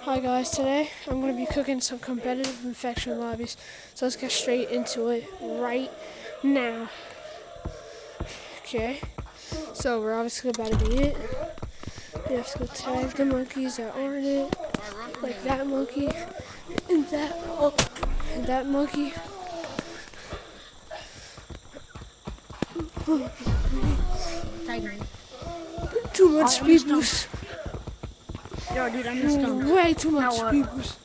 Hi guys, today I'm going to be cooking some competitive infection lobbies, so let's get straight into it right now. Okay, so we're obviously about to be it. You have to go tag the monkeys that aren't it, like that monkey, and that monkey. Too much speed boost. Yo, dude, I'm just done. Way too much speed boost.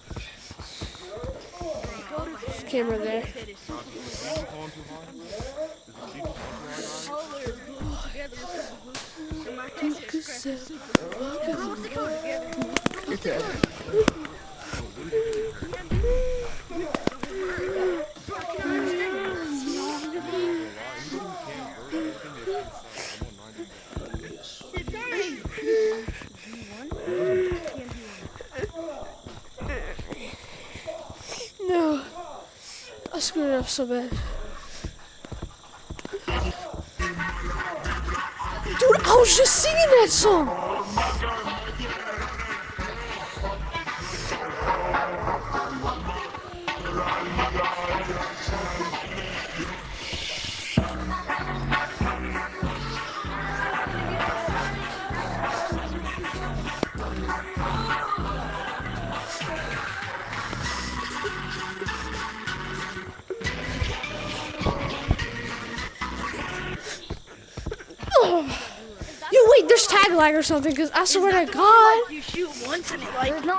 Camera there. No, I screwed it up so bad. Dude, I was just singing that song. Yo, wait, there's tag lag or something, because I swear to God. You shoot once and it like... No,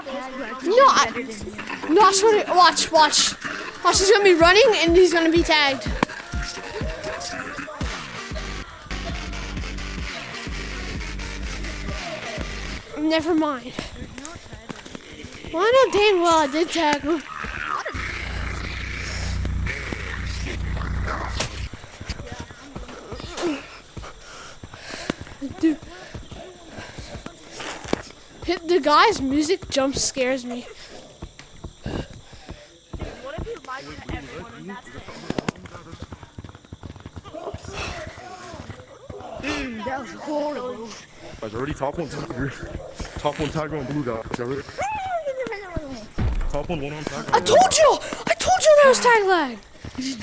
I swear to... Watch. Watch, he's going to be running, and he's going to be tagged. Never mind. Well, I know damn well I did tag him. Dude. The guy's music jump scares me. What if you lied to everyone and that's it? That was horrible. I was already top one tiger. Top one tiger on blue guys. Already. Top one on tiger. I told you there was tag lag. He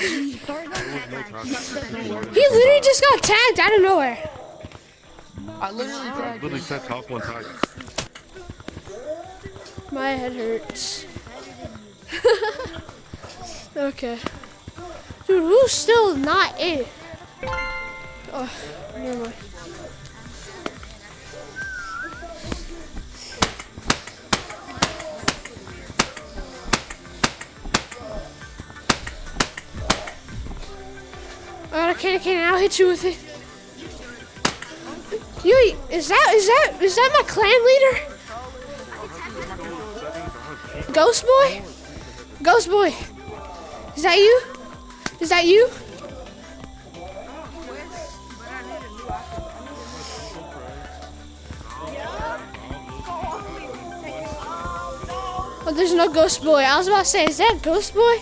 literally just got tagged out of nowhere. I literally said top one tiger. My head hurts. Okay. Dude, who's still not in? Oh, never mind. Alright, can I'll hit you with it. You, is that my clan leader? Ghost boy? Ghost boy. Is that you? Is that you? Oh, there's no ghost boy. I was about to say, is that ghost boy?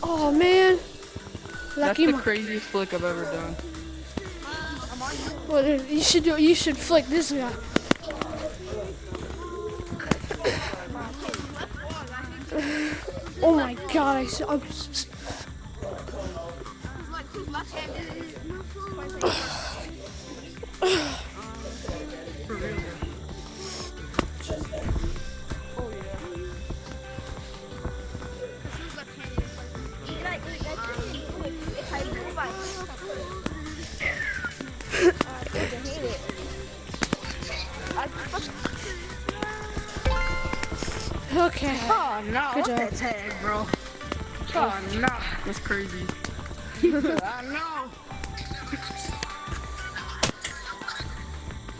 Oh man, that's the craziest flick I've ever done. Well, you should flick this guy. Oh my God, Okay. Oh no, Good job. that tag, bro. Oh no. That's crazy. I know.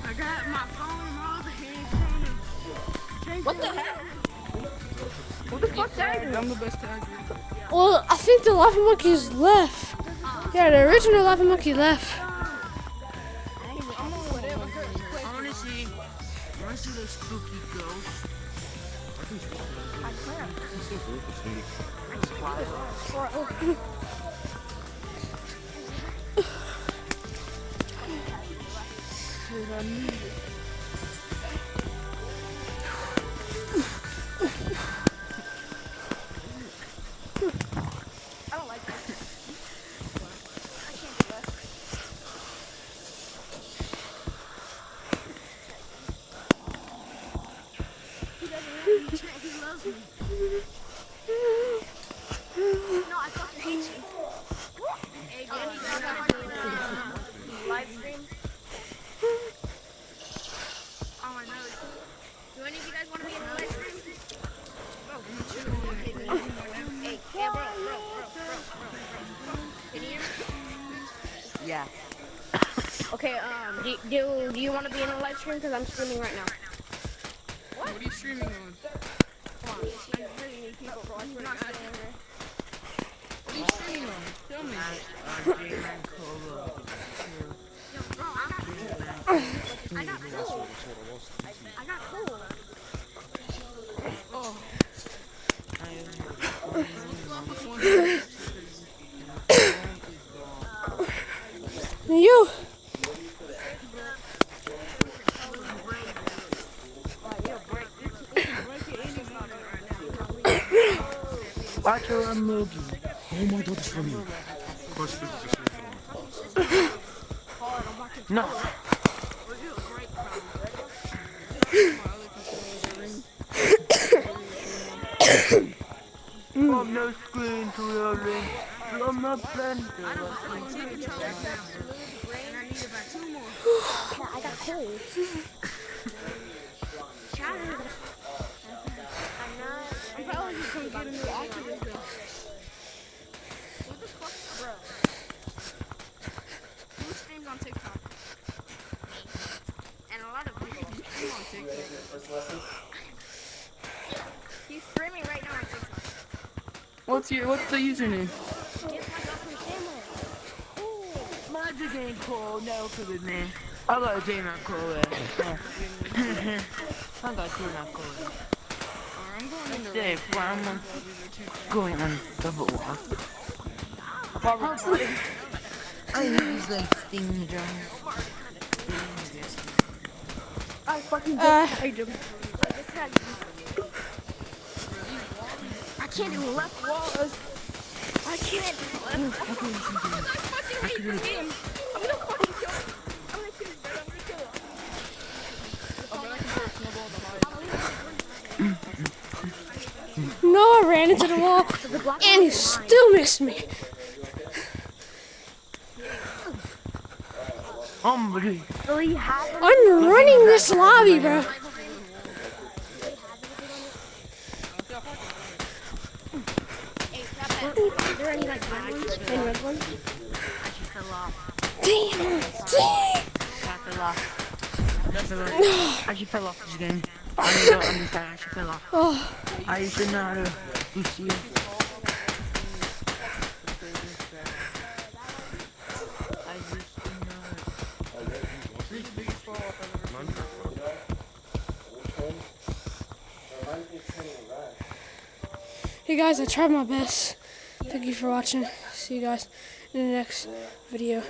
I got my phone in my other hand. What the heck? What the fuck tagged me? I'm the best tagger. Well, I think the laughing monkeys left. Yeah, the original laughing monkey left. I wanna see the spooky ghost. Do any of you guys want to be in the live stream? Hey, bro. Can you hear me? Yeah. Okay, do you want to be in a live stream? Because I'm streaming right now. What are you streaming on? Come on. I really need people, bro. We're not staying here. What are you streaming on? Tell me. I got cool. I got cool. Oh. You. Watch your movie. Oh my god, it's from you. No. From no screen to the ring. From the blender. I got cool. I'm probably just going to get a new Oculus though. What the fuck, bro? Who streams on TikTok? And a lot of people stream on TikTok. He's streaming right now on TikTok. What's the username? It's my girlfriend Samuel. Magic ain't cool, no for me. I got a day not cool. I got two not cool. I'm going in the Today, I'm going on double walk. I use like sting drum. I fucking tagged him. I can't do left walls. I can't do left. I fucking hate this game. I'm gonna fucking kill him. I'm gonna kill him, bro. I'm gonna kill him. No, I ran into the wall and he still missed me. Unbelievable. I'm running this lobby, bro. Is there any like red ones? Any red ones? I just fell off this game. I don't understand. I just fell off. Oh, I used to know how to boost you. hey guys, I tried my best. Thank you for watching. See you guys in the next video.